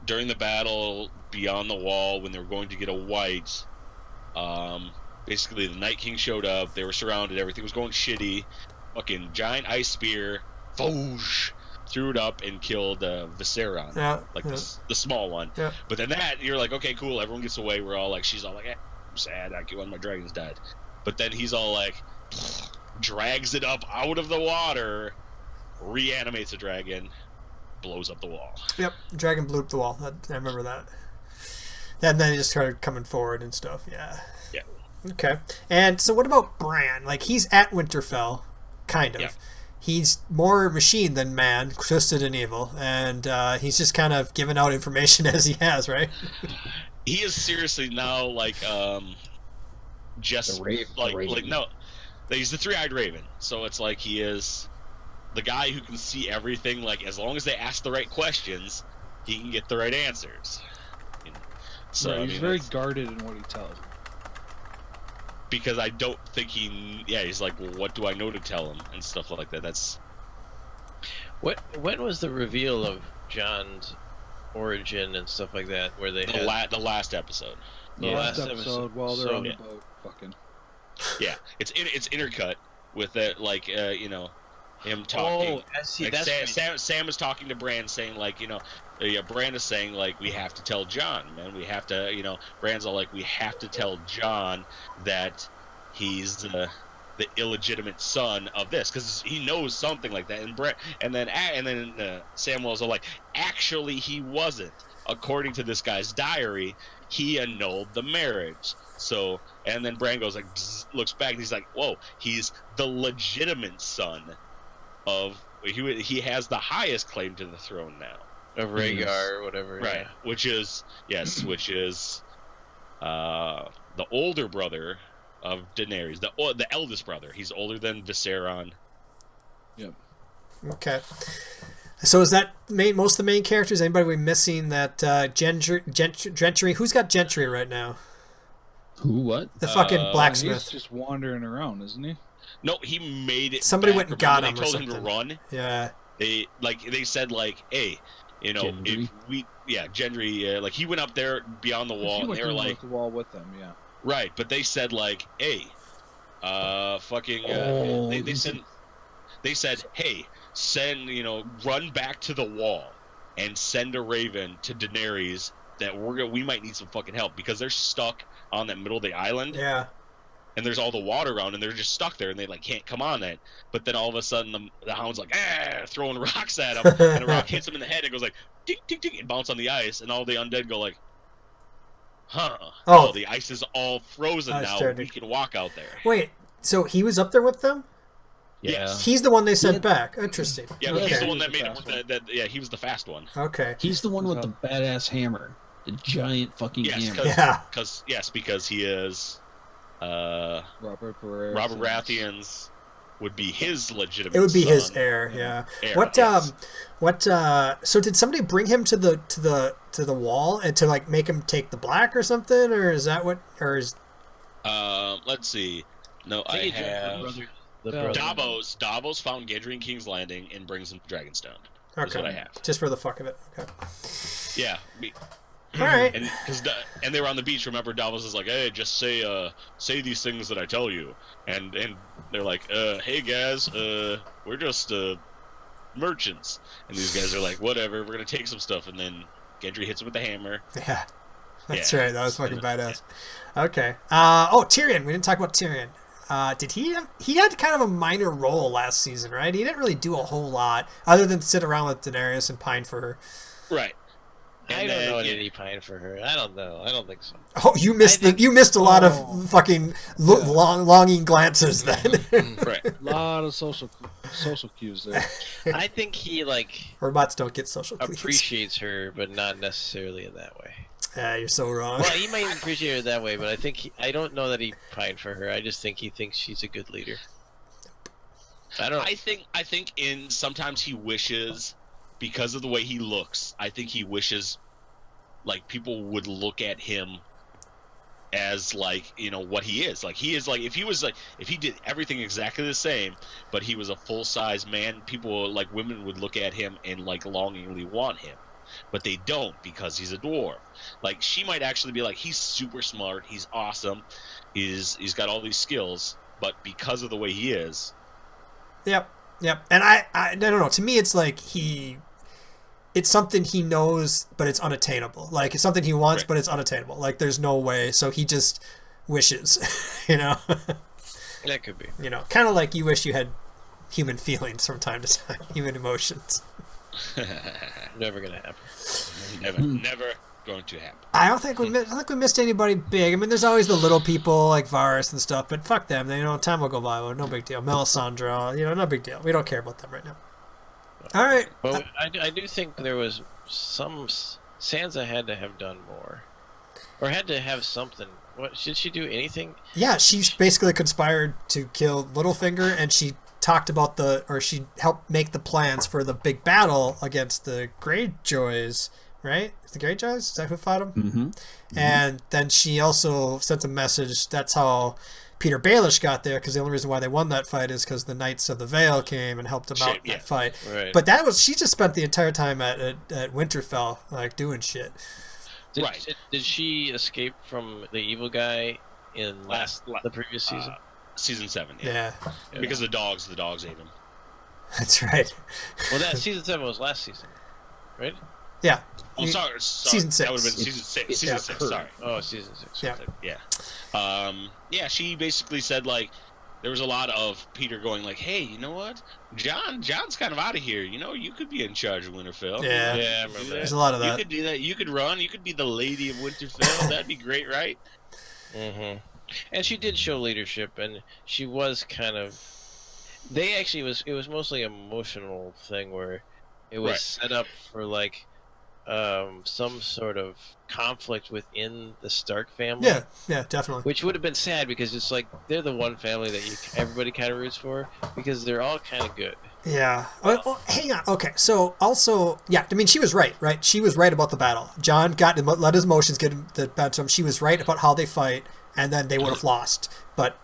S2: during the battle beyond the wall when they were going to get a white. Basically, the Night King showed up. They were surrounded. Everything was going shitty. Fucking giant ice spear. Foosh. Threw it up and killed Viserion, the small one.
S1: Yeah.
S2: But then you're like, okay, cool. Everyone gets away. We're all like, she's all like, I'm sad. One of my dragons died. But then he's all like, drags it up out of the water, reanimates the dragon, blows up the wall.
S1: Yep, dragon blew up the wall. I remember that. And then he just started coming forward and stuff. Yeah.
S2: Yeah.
S1: Okay. And so what about Bran? Like, he's at Winterfell, kind of.
S2: Yeah.
S1: He's more machine than man, twisted and evil, and he's just kind of giving out information as he has, right?
S2: He is seriously now like just he's the three-eyed raven. So it's like he is the guy who can see everything. Like as long as they ask the right questions, he can get the right answers. You know? So
S5: he's very guarded in what he tells.
S2: Because I don't think he's like, well, what do I know to tell him and stuff like that. That's
S3: when was the reveal of John's origin and stuff like that, where they
S2: the last episode.
S5: The last episode while they're on the boat, fucking.
S2: Yeah, it's intercut with it, like him talking.
S3: Oh, I see.
S2: Like Sam is talking to Bran, saying like, Bran is saying like, we have to tell John, man. We have to, Bran's all like, we have to tell John that he's the illegitimate son of this, because he knows something like that. And then Samuel's all like, actually he wasn't. According to this guy's diary, he annulled the marriage. So, and then Bran goes like, looks back and he's like, whoa, he's the legitimate son of. He has the highest claim to the throne now.
S3: Of Rhaegar or whatever.
S2: Right.
S3: Yeah.
S2: Which is the older brother of Daenerys, the eldest brother. He's older than Viserion.
S5: Yep.
S1: Okay. So is that most of the main characters? Anybody we missing that Gentry? Who's got Gentry right now?
S4: Who? What?
S1: The fucking blacksmith.
S5: He's just wandering around, isn't he?
S2: No, he made it.
S1: Somebody
S2: back.
S1: went and got him.
S2: They
S1: or
S2: told
S1: something.
S2: him to run.
S1: Yeah.
S2: They said like, hey,
S4: Gendry?
S2: Gendry, like he went up there beyond the wall, and they were like,
S5: the wall with them, yeah.
S2: right, but they said like, hey, they said, hey, send, run back to the wall and send a raven to Daenerys that we might need some fucking help, because they're stuck on that middle of the island.
S1: Yeah.
S2: And there's all the water around, and they're just stuck there, and they like can't come on it. But then all of a sudden, the hound's like, throwing rocks at him, and a rock hits him in the head, and goes like, tick, tick, tick, and bounce on the ice, and all the undead go like, huh? Oh, the ice is all frozen now. We can walk out there.
S1: Wait, so he was up there with them?
S2: Yes.
S1: He's the one they sent back. Interesting.
S2: Yeah,
S1: okay.
S2: He's the one that made it. Yeah, he was the fast one.
S1: Okay.
S4: He's the one with the badass hammer, the giant fucking hammer.
S2: Because he is.
S5: Robert
S2: Baratheon's would be his legitimate.
S1: It would be
S2: son.
S1: his heir. Yeah. So did somebody bring him to the wall and to like make him take the black or something, or is that what? Or is?
S2: Let's see. No, I have.
S3: the
S5: No.
S3: brother.
S2: Davos found Gendry in King's Landing and brings him to Dragonstone. That's
S1: Okay.
S2: what I have.
S1: Just for the fuck of it. Okay.
S2: Yeah.
S1: All right.
S2: And they were on the beach. Remember, Davos is like, "Hey, just say these things that I tell you." And they're like, "Hey guys, we're just merchants." And these guys are like, "Whatever, we're gonna take some stuff." And then Gendry hits him with the hammer.
S1: Yeah. That's
S2: Yeah.
S1: right. That was fucking badass. Okay. Tyrion. We didn't talk about Tyrion. Did he had kind of a minor role last season, right? He didn't really do a whole lot other than sit around with Daenerys and pine for her.
S2: Right.
S3: I don't know any pine for her. I don't know. I don't think so.
S1: Oh, you missed a lot of fucking longing glances then.
S2: Right.
S5: A lot of social cues there.
S3: I think he
S1: Robots don't get social cues.
S3: appreciates her, but not necessarily in that way.
S1: You're so wrong.
S3: Well, he might appreciate her that way, but I don't know that he pined for her. I just think he thinks she's a good leader.
S2: I think sometimes he wishes, because of the way he looks, I think he wishes like people would look at him as like, what he is. Like he is like if he did everything exactly the same, but he was a full size man, people like women would look at him and like longingly want him. But they don't because he's a dwarf. Like she might actually be like, he's super smart, he's awesome, he's got all these skills, but because of the way he is.
S1: Yep. And I don't know. To me, it's like it's something he knows, but it's unattainable. Like it's something he wants,
S2: right.
S1: but it's unattainable. Like there's no way. So he just wishes,
S3: That could be.
S1: Kind of like you wish you had human feelings from time to time, human emotions.
S3: Never gonna happen.
S2: Never going to happen.
S1: I don't think we missed anybody big. I mean, there's always the little people like Varys and stuff, but fuck them. Time will go by. No big deal. Melisandre, no big deal. We don't care about them right now. All right.
S3: But I do think there was some Sansa had to have done more, or had to have something. What should she do? Anything?
S1: Yeah, she basically conspired to kill Littlefinger, and she talked about she helped make the plans for the big battle against the Greyjoys, right? The Greyjoys? Is that who fought them?
S4: Mm-hmm.
S1: And then she also sent a message. That's how Peter Baelish got there, because the only reason why they won that fight is because the Knights of the Vale came and helped them out in that fight.
S3: Right.
S1: But she just spent the entire time at Winterfell, like doing shit.
S3: Did she escape from the evil guy in the previous season?
S2: Season 7,
S1: Yeah.
S2: Because the dogs ate him.
S1: That's right.
S3: Well, that season 7 was last season, right?
S1: Yeah.
S2: Oh, sorry.
S1: Season 6.
S2: That would have been season 6. Season 6, sorry.
S3: Oh, season 6.
S2: Yeah. She basically said, like, there was a lot of Peter going, like, hey, you know what? John's kind of out of here. You could be in charge of Winterfell.
S1: Yeah.
S3: Yeah, I remember that.
S1: There's a lot of that.
S2: You could do that. You could run. You could be the Lady of Winterfell. That'd be great, right?
S3: Mm-hmm. And she did show leadership, and she was kind of. It was mostly an emotional thing where it was set up for like some sort of conflict within the Stark family.
S1: Yeah, definitely.
S3: Which would have been sad because it's like they're the one family that everybody kind of roots for because they're all kind of good.
S1: Yeah. Well, hang on. Okay. So also, yeah, I mean, she was right? She was right about the battle. John let his emotions get the better to him. She was right about how they fight, and then they would have lost, but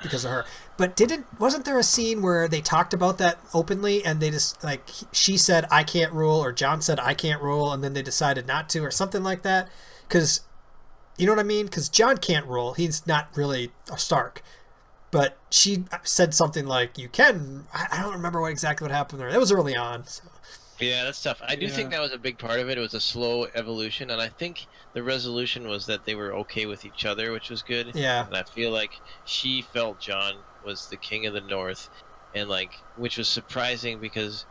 S1: because of her. But wasn't there a scene where they talked about that openly, and they just like she said I can't rule, or John said I can't rule, and then they decided not to, or something like that? Because you know what I mean? Because John can't rule; he's not really a Stark. But she said something like, "You can." I don't remember exactly what happened there. It was early on. So.
S3: Yeah, that's tough. I do think that was a big part of it. It was a slow evolution, and I think the resolution was that they were okay with each other, which was good.
S1: Yeah.
S3: And I feel like she felt John was the king of the North, and which was surprising because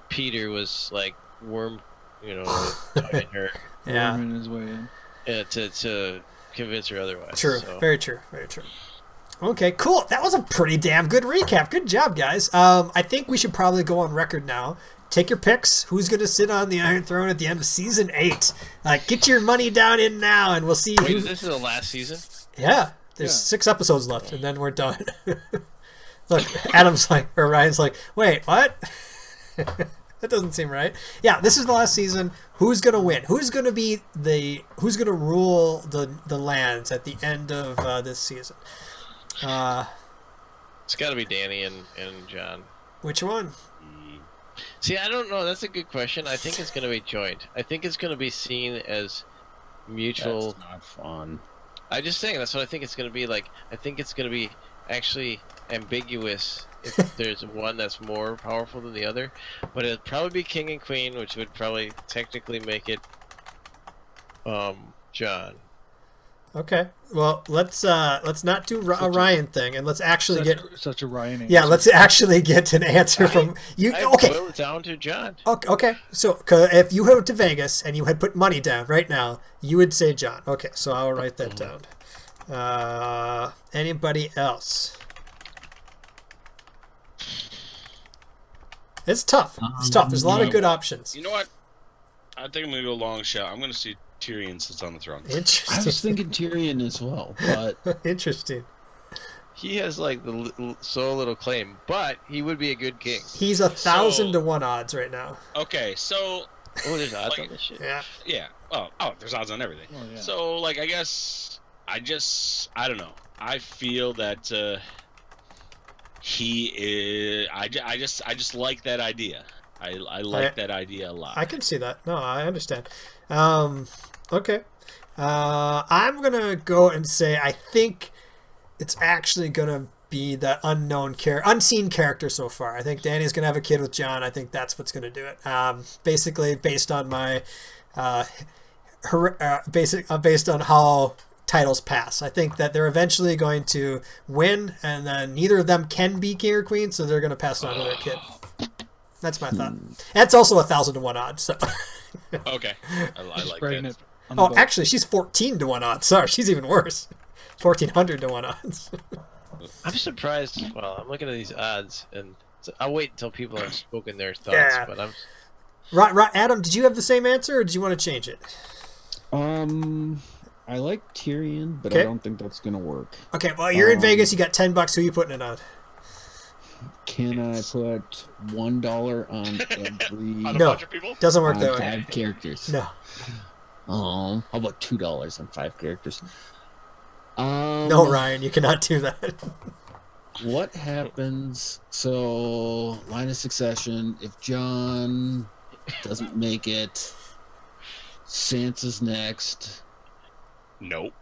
S3: Peter was like talking her.
S1: Yeah.
S5: Worming his way in.
S3: To convince her otherwise.
S1: True.
S3: So.
S1: Very true. Very true. Okay, cool. That was a pretty damn good recap. Good job, guys. I think we should probably go on record now. Take your picks. Who's going to sit on the Iron Throne at the end of Season 8? Get your money down in now, and we'll see.
S3: Wait, this is the last season?
S1: Yeah. There's 6 episodes left, and then we're done. Look, Ryan's like, wait, what? That doesn't seem right. Yeah, this is the last season. Who's going to win? Who's going to rule the lands at the end of this season?
S3: It's got to be Danny and John.
S1: Which one?
S3: See, I don't know. That's a good question. I think it's going to be joint. I think it's going to be seen as mutual.
S4: That's not fun.
S3: I just saying that's what I think it's going to be like. I think it's going to be actually ambiguous if there's one that's more powerful than the other, but it'd probably be king and queen, which would probably technically make it John.
S1: Okay. Well, let's not do a Ryan thing, and let's actually get
S5: such a Ryan answer.
S1: Yeah, let's actually get an answer from you.
S3: I
S1: Okay.
S3: boil it down to John.
S1: Okay. So, 'cause if you went to Vegas and you had put money down right now, you would say John. Okay, so I'll write that down. Anybody else? It's tough. It's tough. There's a lot of good options.
S2: You know what? I think I'm gonna go long shot. I'm gonna see Tyrion sits on the throne.
S1: Interesting.
S4: I was thinking Tyrion as well, but
S1: Interesting.
S3: He has like so little claim, but he would be a good king.
S1: He's 1,000 to 1 odds right now.
S2: Okay, so
S3: Oh, there's odds
S2: Like-
S3: on this shit.
S1: Yeah.
S2: yeah. Oh, there's odds on everything.
S5: Oh, yeah.
S2: So like, I guess I don't know. I feel that he is. I just like that idea. I like that idea a lot.
S1: I can see that. No, I understand. Okay. I'm going to go and say I think it's actually going to be that unseen character so far. I think Danny's going to have a kid with John. I think that's what's going to do it. Basically, based on my based on how titles pass. I think that they're eventually going to win, and then neither of them can be king or queen, so they're going to pass it on to their kid. That's my thought. That's also 1,000 to 1 odds. So.
S2: Okay, I like
S5: Spreading
S2: that.
S5: it on the
S1: Oh,
S5: boat.
S1: actually, she's 14 to 1 odds. Sorry, she's even worse. 1,400 to 1 odds.
S3: I'm surprised. Well, I'm looking at these odds, and I'll wait until people have spoken their thoughts.
S1: Yeah.
S3: But I'm
S1: Adam, did you have the same answer, or did you want to change it?
S4: I like Tyrion, but
S1: Okay.
S4: I don't think that's gonna work.
S1: Okay, well, you're in Vegas. You got $10. Who are you putting it on?
S4: Can I put $1 on every
S2: On a
S1: No.
S2: bunch of people.
S1: Doesn't work
S4: on
S1: that way.
S4: 5 characters?
S1: No.
S4: Oh, how about $2 on 5 characters?
S1: No, Ryan, you cannot do that.
S4: What happens? So, line of succession. If John doesn't make it, Sansa's next.
S2: Nope.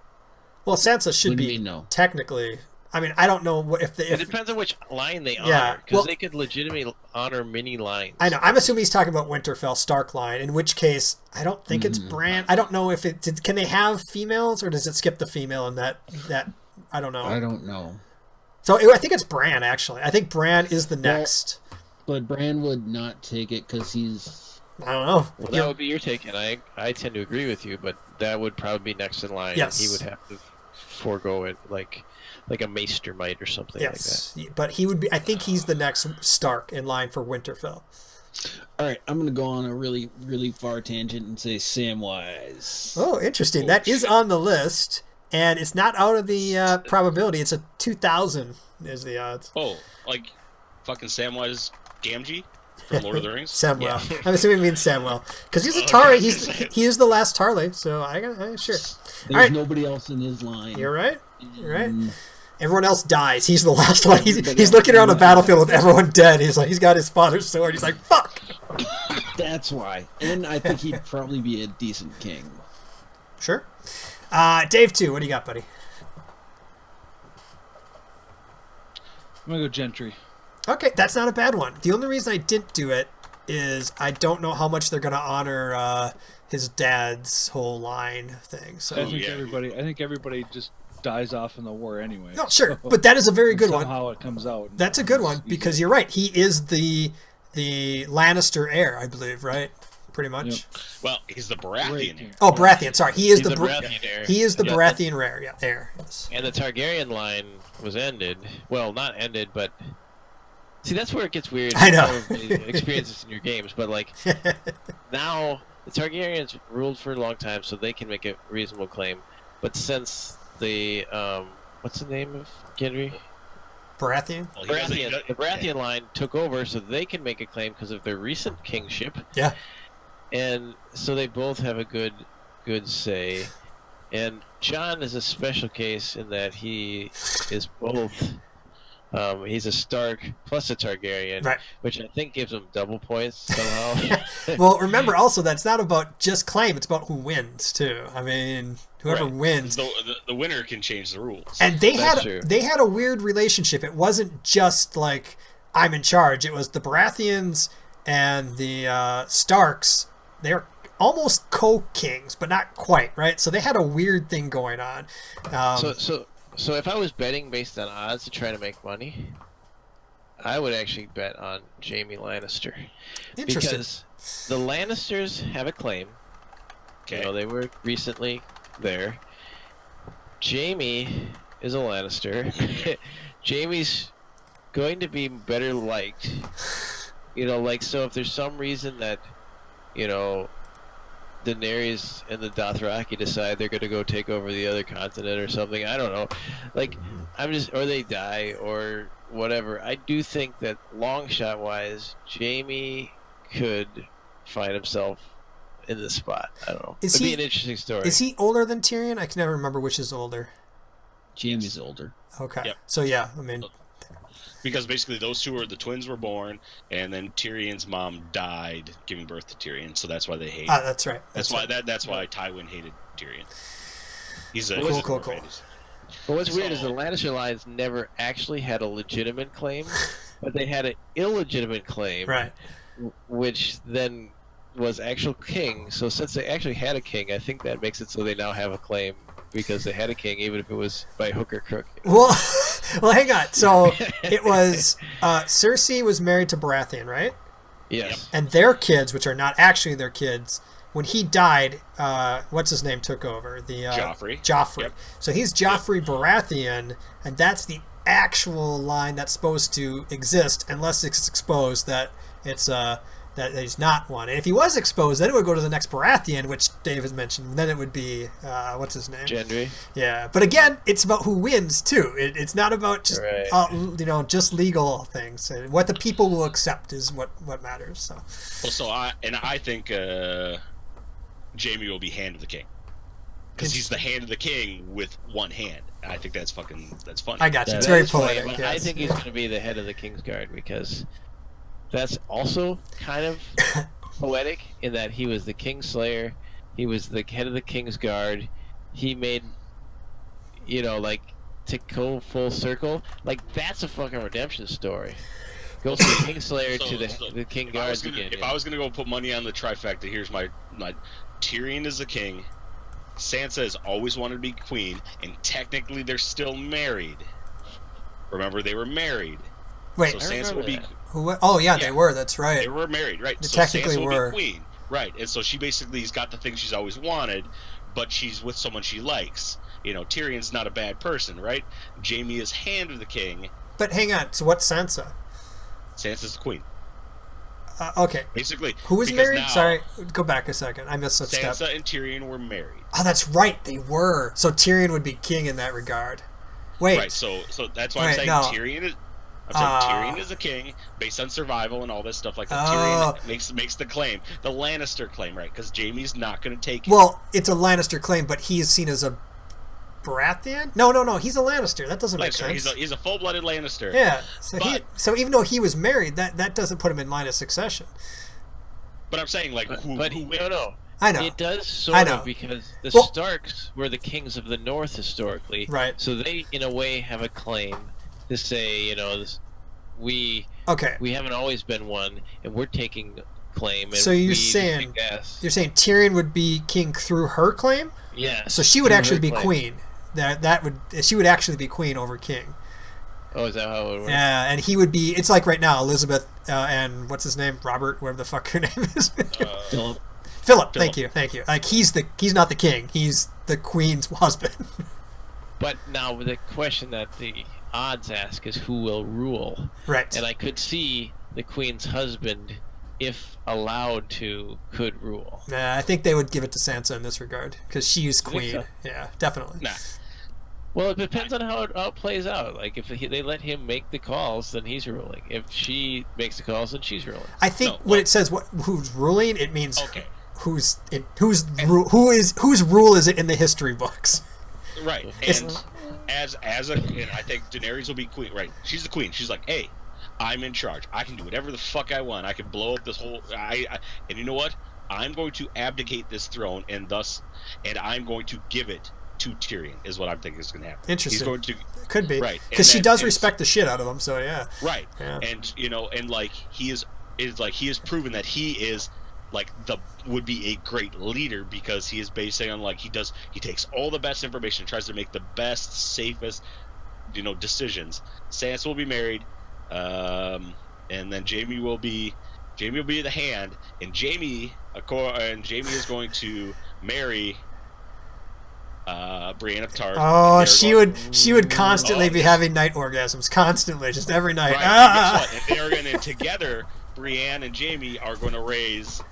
S1: Well, Sansa should
S4: What do you
S1: be
S4: mean no?
S1: technically. I mean, I don't know what if
S3: It depends on which line they
S1: Yeah,
S3: honor, because
S1: well-
S3: they could legitimately honor many lines.
S1: I know. I'm assuming he's talking about Winterfell Stark line, in which case I don't think it's Bran. I don't know if can they have females, or does it skip the female in that I don't know.
S4: I don't know.
S1: So I think it's Bran, actually. I think Bran is the next.
S4: But Bran would not take it because he's.
S1: I don't know.
S3: Well, that would be your take, and I tend to agree with you, but that would probably be next in line.
S1: Yes.
S3: He would have to forego it, like a maester might or something
S1: Yes, but he would be. I think he's the next Stark in line for Winterfell.
S4: All right, I'm gonna go on a really, really far tangent and say Samwise.
S1: Oh, interesting. That is on the list, and it's not out of the probability. It's a 2,000 is the odds.
S2: Oh, like fucking Samwise Gamgee from Lord of the Rings.
S1: Samuel. I'm assuming it means Samuel because he's a Tarly. He is the last Tarly. So I sure.
S4: There's
S1: All right.
S4: nobody else in his line.
S1: You're right. You're right.
S4: Mm,
S1: Everyone else dies. He's the last one. He's looking around the battlefield with everyone dead. He's got his father's sword. He's like, fuck.
S4: That's why. And I think he'd probably be a decent king.
S1: Sure. Dave, too. What do you got, buddy?
S5: I'm gonna go Gentry.
S1: Okay, that's not a bad one. The only reason I didn't do it is I don't know how much they're going to honor his dad's whole line thing. So
S5: I think
S2: yeah.
S5: everybody just dies off in the war anyway.
S1: no, sure, but that is a very good one.
S5: Somehow it comes out.
S1: That's a good one because you're right. He is the Lannister heir, I believe, right? Pretty much.
S5: Yep.
S2: Well, he's the Baratheon.
S5: Great.
S1: Oh, Baratheon. Sorry, he is
S3: He's
S1: the
S3: the Baratheon heir.
S1: He is the
S3: Yeah.
S1: Baratheon heir. Yes.
S3: And the Targaryen line was ended. Well, not ended, but see, that's where it gets weird.
S1: I know.
S3: Everybody experiences in your games, but like now the Targaryens ruled for a long time, so they can make a reasonable claim. But since the what's the name of Gendry?
S1: Baratheon.
S2: Well, he doesn't-
S3: Baratheon. The Baratheon line took over, so they can make a claim because of their recent kingship.
S1: Yeah.
S3: And so they both have a good say. And John is a special case in that he is both He's a Stark plus a Targaryen,
S1: Right.
S3: which I think gives him double points somehow.
S1: Well, remember also that's not about just claim; it's about who wins too. I mean, whoever
S2: Right.
S1: wins.
S2: The winner can change the rules.
S1: And they
S3: That's
S1: had
S3: true.
S1: they had a weird relationship. It wasn't just like I'm in charge. It was the Baratheons and the Starks. They were almost co-kings, but not quite, right? So they had a weird thing going on.
S3: So if I was betting based on odds to try to make money, I would actually bet on Jaime Lannister.
S1: Interesting.
S3: Because the Lannisters have a claim.
S2: Okay.
S3: You know, they were recently there. Jaime is a Lannister. Jaime's going to be better liked. You know, like, so if there's some reason that, you know, Daenerys and the Dothraki decide they're going to go take over the other continent or something, I don't know. Like, or they die or whatever. I do think that long shot wise, Jaime could find himself in this spot. I don't know. It'd be an interesting story.
S1: Is he older than Tyrion? I can never remember which is older.
S4: Jaime's older.
S1: Okay.
S2: Yep.
S1: So yeah, I mean,
S2: Because basically those two the twins were born, and then Tyrion's mom died giving birth to Tyrion, so that's why they hate.
S1: that's right.
S2: That's why Tywin hated Tyrion. He's a
S1: Cool.
S3: But what's weird is the Lannister lines never actually had a legitimate claim, but they had an illegitimate claim,
S1: Right.
S3: which then was actual king. So since they actually had a king, I think that makes it so they now have a claim because they had a king, even if it was by hook or crook.
S1: Well, hang on. So it was Cersei was married to Baratheon, right?
S3: Yes.
S1: And their kids, which are not actually their kids, when he died, what's his name took over? The
S2: Joffrey.
S1: Joffrey.
S2: Yep.
S1: So he's Joffrey Baratheon, and that's the actual line that's supposed to exist, unless it's exposed that it's that he's not one. And if he was exposed, then it would go to the next Baratheon, which Dave has mentioned. Then it would be what's his name?
S3: Gendry.
S1: Yeah, but again, it's about who wins too. It's not about just
S3: Right.
S1: just legal things. What the people will accept is what matters. So.
S2: Well, I think Jaime will be Hand of the King, because he's the Hand of the King with one hand. I think that's funny.
S1: I got you. It's
S3: That
S1: very
S3: is funny,
S1: poetic.
S3: but
S1: Yes.
S3: I think he's going to be the head of the Kingsguard because that's also kind of poetic in that he was the Kingslayer, he was the head of the Kingsguard, he made, you know, like, to go full circle, like, that's a fucking redemption story. Goes from the Kingslayer to the King Guards again.
S2: If I was gonna go put money on the trifecta, here's my Tyrion is the king. Sansa has always wanted to be queen, and technically they're still married. Remember, they were married.
S1: Wait,
S2: So Sansa will be.
S1: Oh yeah, they were. That's right.
S2: They were married, right?
S1: They
S2: so
S1: technically
S2: Sansa will
S1: were.
S2: be queen, right? And so she basically has got the thing she's always wanted, but she's with someone she likes. You know, Tyrion's not a bad person, right? Jaime is Hand of the King.
S1: But hang on. So what's Sansa?
S2: Sansa's the queen.
S1: Okay.
S2: Basically,
S1: Who was
S2: because
S1: married?
S2: now
S1: Sorry, go back a second. I missed a step.
S2: Sansa and Tyrion were married.
S1: Oh, that's right. They were. So Tyrion would be king in that regard. Wait.
S2: Right. So that's why
S1: Wait,
S2: I'm saying
S1: no.
S2: Tyrion is. I'm saying Tyrion is a king based on survival and all this stuff like that. Tyrion makes the claim, the Lannister claim, right? Because Jaime's not going to take it.
S1: Well, it's a Lannister claim, but he is seen as a Baratheon. No. He's a Lannister. That doesn't make sense.
S2: He's a full-blooded Lannister.
S1: Yeah.
S2: But-
S1: So even though he was married, that doesn't put him in line of succession.
S2: But I'm saying who wins?
S3: No.
S1: I know.
S3: It does
S1: I
S3: sort
S1: know.
S3: of because the
S1: Well-
S3: Starks were the kings of the North historically.
S1: Right.
S3: So they, in a way, have a claim to say, you know, we haven't always been one, and we're taking claim. And
S1: So you're
S3: we
S1: saying
S3: guess.
S1: Tyrion would be king through her claim?
S3: Yeah.
S1: So she would
S3: through
S1: actually
S3: her
S1: be
S3: claim.
S1: queen. She would actually be queen over king.
S3: Oh, is that how it would work?
S1: Yeah, and he would be. It's like right now, Elizabeth and what's his name, Robert, whatever the fuck her name is. Philip. Thank you. Like he's not the king. He's the queen's husband.
S3: But now the question that the odds ask is who will rule.
S1: Right.
S3: And I could see the queen's husband, if allowed to, could rule.
S1: I think they would give it to Sansa in this regard because she's
S3: You think
S1: queen.
S3: so?
S1: Yeah, definitely.
S2: Nah.
S3: Well, it depends on how it plays out. Like, if they let him make the calls, then he's ruling. If she makes the calls, then she's ruling.
S1: I think when it says who's ruling, it means
S2: Okay.
S1: whose rule is it in the history books?
S2: Right.
S1: It's-
S2: And as and I think Daenerys will be queen, right? She's the queen. She's like, hey, I'm in charge. I can do whatever the fuck I want. I can blow up this whole. And you know what? I'm going to abdicate this throne, and I'm going to give it to Tyrion. Is what I'm thinking is going to happen.
S1: Interesting.
S2: He's going to.
S1: Could be,
S2: right,
S1: because she does respect the shit out of him. So yeah.
S2: Right.
S1: Yeah.
S2: And and like he is proven that he is like would be a great leader, because he is basing on like he takes all the best information, tries to make the best, safest decisions. Sansa will be married, and then Jamie will be the hand, and Jamie is going to marry Brienne of Tarth.
S1: Oh, she would constantly be having night orgasms, constantly, just every night.
S2: Right. And guess what? And they're going to together. Brienne and Jamie are going to raise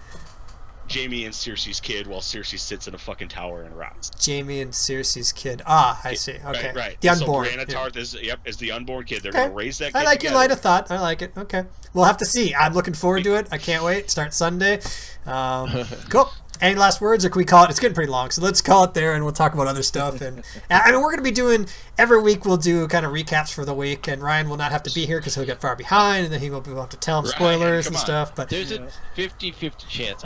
S2: Jamie and Cersei's kid, while Cersei sits in a fucking tower and rots.
S1: Jamie and Cersei's kid. I see. Okay.
S2: Right.
S1: The unborn.
S2: So Brienne of Tarth is the unborn kid. They're going to raise that kid.
S1: I like
S2: together.
S1: your line of thought. I like it. Okay. We'll have to see. I'm looking forward to it. I can't wait. Start Sunday. Cool. Any last words, or can we call it? It's getting pretty long, so let's call it there, and we'll talk about other stuff. And I mean, we're going to be doing every week. We'll do kind of recaps for the week, and Ryan will not have to be here because he'll get far behind, and then we'll have to tell him spoilers and stuff. But
S3: there's a 50-50 chance.